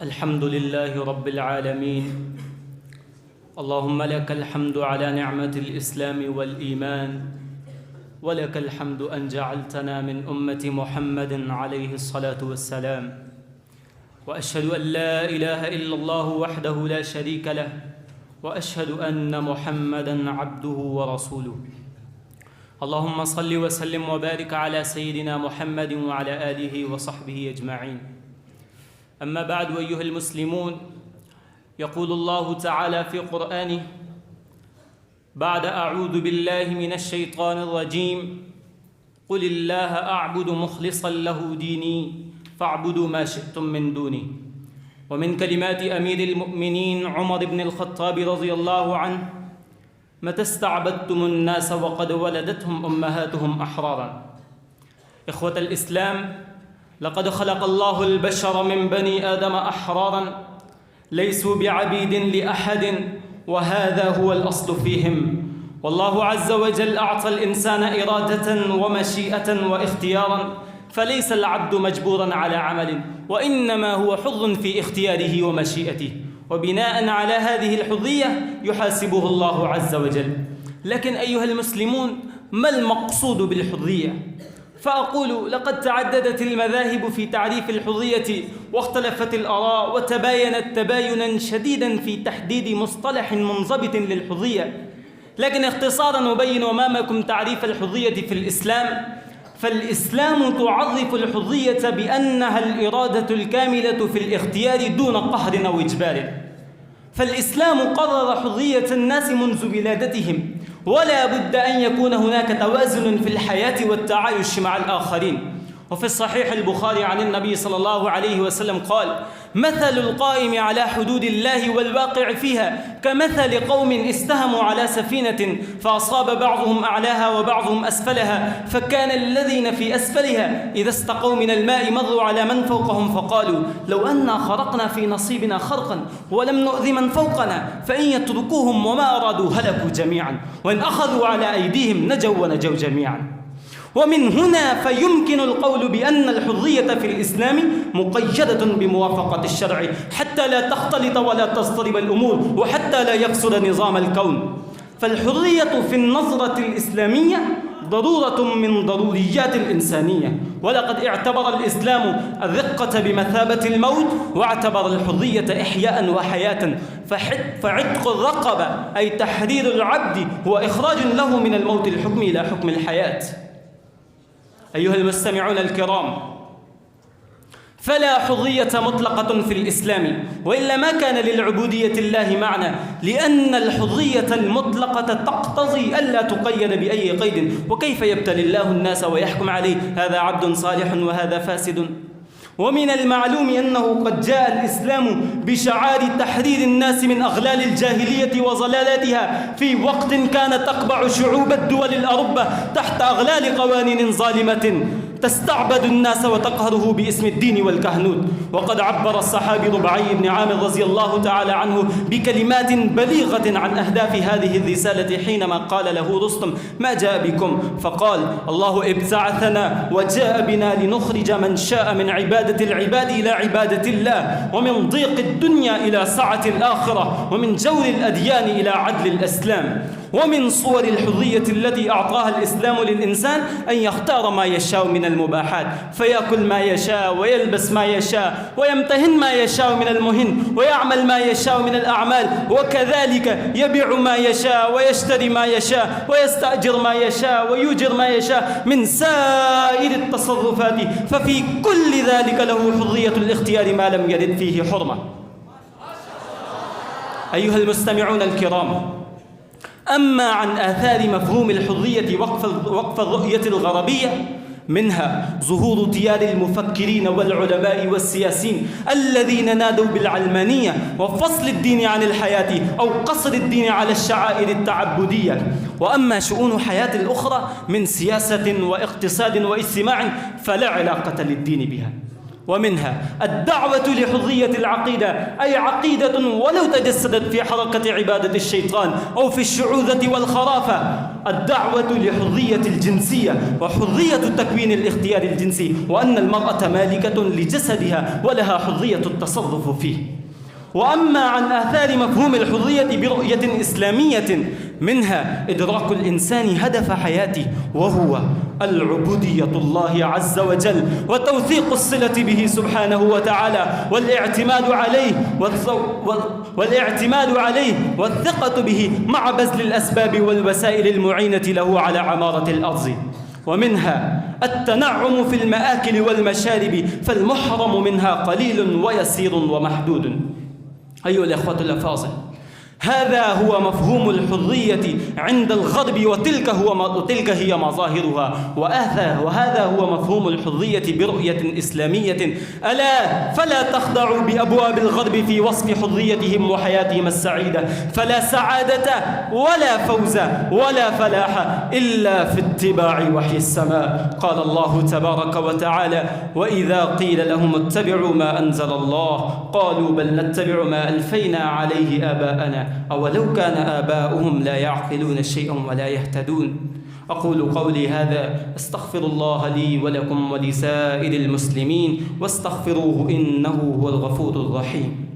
الحمد لله رب العالمين. اللهم لك الحمد على نعمة الإسلام والإيمان، ولك الحمد أن جعلتنا من أمة محمد عليه الصلاة والسلام. وأشهد أن لا إله إلا الله وحده لا شريك له، وأشهد أن محمدًا عبده ورسوله. اللهم صل وسلم وبارك على سيدنا محمد وعلى آله وصحبه أجمعين. أما بعد، أيها المسلمون، يقول الله تعالى في قرآنه بعد أعوذ بالله من الشيطان الرجيم: قل الله أعبد مخلصا له ديني فاعبدوا ما شئتم من دوني. ومن كلمات أمير المؤمنين عمر بن الخطاب رضي الله عنه: متى استعبدتم الناس وقد ولدتهم أمهاتهم أحرارا. إخوة الإسلام، لقد خلق الله البشر من بني آدم أحرارا، ليسوا بعبيد لأحد، وهذا هو الأصل فيهم. والله عز وجل أعطى الإنسان إرادة ومشيئة واختيارا، فليس العبد مجبورا على عمل، وإنما هو حر في اختياره ومشيئته، وبناء على هذه الحرية يحاسبه الله عز وجل. لكن أيها المسلمون، ما المقصود بالحرية؟ فأقول: لقد تعددت المذاهب في تعريف الحرية، واختلفت الآراء، وتباينت تبايناً شديداً في تحديد مصطلح منضبط للحرية. لكن اختصاراً أبين أمامكم تعريف الحرية في الإسلام. فالإسلام تعرف الحرية بأنها الإرادة الكاملة في الاختيار دون قهر أو إجبار. فالإسلام قرر حرية الناس منذ ولادتهم، ولا بد أن يكون هناك توازن في الحياة والتعايش مع الآخرين. وفي الصحيح البخاري عن النبي صلى الله عليه وسلم قال: مثل القائم على حدود الله والواقع فيها كمثل قوم استهموا على سفينة فأصاب بعضهم أعلاها وبعضهم أسفلها، فكان الذين في أسفلها إذا استقوا من الماء مروا على من فوقهم فقالوا: لو أنا خرقنا في نصيبنا خرقا ولم نؤذ من فوقنا، فإن يتركوهم وما أرادوا هلكوا جميعا، وإن أخذوا على أيديهم نجوا ونجوا جميعا. ومن هنا فيمكن القول بأن الحرية في الإسلام مقيدة بموافقة الشرع، حتى لا تختلط ولا تضطرب الأمور، وحتى لا يفسد نظام الكون. فالحرية في النظرة الإسلامية ضرورة من ضروريات الإنسانية، ولقد اعتبر الإسلام الرقة بمثابة الموت، واعتبر الحرية إحياء وحياة. فعتق الرقبة أي تحرير العبد هو إخراج له من الموت الحكمي إلى حكم الحياة. أيها المستمعون الكرام، فلا حرية مطلقة في الإسلام، وإلا ما كان للعبودية الله معنى، لأن الحرية المطلقة تقتضي ألا تقيد بأي قيد. وكيف يبتلي الله الناس ويحكم عليه هذا عبد صالح وهذا فاسد؟ ومن المعلوم أنه قد جاء الإسلام بشعار تحرير الناس من أغلال الجاهلية وظلالاتها، في وقت كانت تقبع شعوب الدول الأوروبا تحت أغلال قوانين ظالمة تستعبد الناس وتقهره باسم الدين والكهنوت. وقد عبر الصحابي ربعي بن عامر رضي الله تعالى عنه بكلمات بليغة عن أهداف هذه الرسالة حينما قال له رستم: ما جاء بكم؟ فقال: الله ابتعثنا وجاء بنا لنخرج من شاء من عبادة العباد إلى عبادة الله، ومن ضيق الدنيا إلى سعة الآخرة، ومن جور الأديان إلى عدل الإسلام. ومن صور الحرية التي أعطاها الإسلام للإنسان أن يختار ما يشاء من المباحات، فيأكل ما يشاء، ويلبس ما يشاء، ويمتهن ما يشاء من المهن، ويعمل ما يشاء من الأعمال، وكذلك يبيع ما يشاء، ويشتري ما يشاء، ويستأجر ما يشاء، ويؤجر ما يشاء من سائر التصرفات. ففي كل ذلك له حرية الاختيار ما لم يرد فيه حرمة. أيها المستمعون الكرام، أما عن آثار مفهوم الحرية وقف الرؤية الغربية، منها ظهور تيار المفكرين والعلماء والسياسيين الذين نادوا بالعلمانية وفصل الدين عن الحياة، أو قصر الدين على الشعائر التعبدية. وأما شؤون حياة الأخرى من سياسة واقتصاد واجتماع فلا علاقة للدين بها. ومنها الدعوة لحظية العقيدة، أي عقيدة ولو تجسدت في حركة عبادة الشيطان أو في الشعوذة والخرافة. الدعوة لحظية الجنسية وحظية التكوين الاختياري الجنسي، وأن المرأة مالكة لجسدها ولها حظية التصرف فيه. وأما عن آثار مفهوم الحرية برؤية إسلامية، منها إدراك الإنسان هدف حياته وهو العبودية الله عز وجل وتوثيق الصلة به سبحانه وتعالى والاعتماد عليه والثقة به مع بذل الأسباب والوسائل المعينة له على عمارة الأرض. ومنها التنعم في المآكل والمشارب، فالمحرم منها قليل ويسير ومحدود. أيها الأخوة الأفاضل، هذا هو مفهوم الحرية عند الغرب، وتلك هي مظاهرها، وهذا هو مفهوم الحرية برؤية إسلامية. ألا فلا تخضعوا بأبواب الغرب في وصف حريتهم وحياتهم السعيدة، فلا سعادة ولا فوز ولا فلاح إلا في اتباع وحي السماء. قال الله تبارك وتعالى: وإذا قيل لهم اتبعوا ما أنزل الله قالوا بل نتبع ما ألفينا عليه آباءنا أولو كان آباؤهم لا يعقلون شيئا ولا يهتدون. أقول قولي هذا، أستغفر الله لي ولكم ولسائر المسلمين، واستغفروه إنه هو الغفور الرحيم.